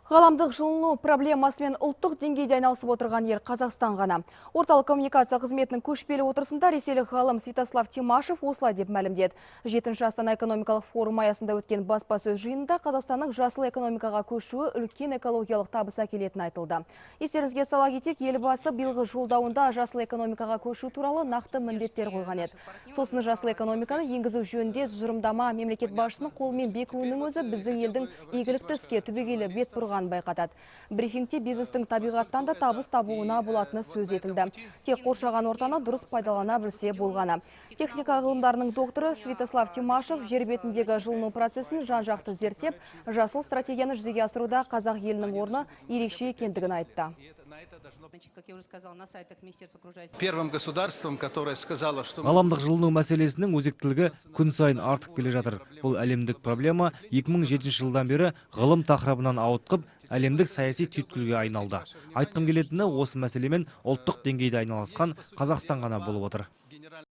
Ғаламдық жылыну проблемасымен ұлттық деңгейде айналысып отырған ел Қазақстан ғана. Орталық коммуникация қызметінің көшпелі отырысында ресейлік ғалым Святослав Тимашев осылай деп мәлімдеді. 7-ші Астана экономикалық форум аясында өткен баспасөз жиынында Қазақстанның жасыл экономикаға көшуі үлкен экологиялық табыс әкелетіні айтылды. Естеріңізге сала кетейік, елбасы биылғы жолдауында жасыл экономикаға көшу туралы нақты міндеттер қойған еді. Сосын жасыл экономиканы енгізу жөнінде тұжырымдама мемлекет басшысының қолымен бекуінің өзі біздің елдің игілікті іске түбегейлі бет бұрған байқатады. Брифингте бизнестің табиғаттан да табыс табуына болатыны сөз етілді. Тек қоршаған ортаны дұрыс пайдалана білсе болғаны. Техника ғылымдарының докторы Святослав Тимашев жер бетіндегі жылыну процесін жан-жақты зерттеп, жасыл стратегияны жүзеге асыруда қазақ елінің орны ерекше екендігін айтты. Первым государством, которое сказало, что ғаламдық жылыну мәселесінің өзектілігі күн сайын артып келе жатыр. Бұл әлемдік проблема 2007 жылдан бері ғылым тақырыбынан ауытқып, әлемдік саяси түйткілге айналды. Айтқым келетіні осы мәселемен ұлттық деңгейде айналысқан Қазақстан ғана болып отыр.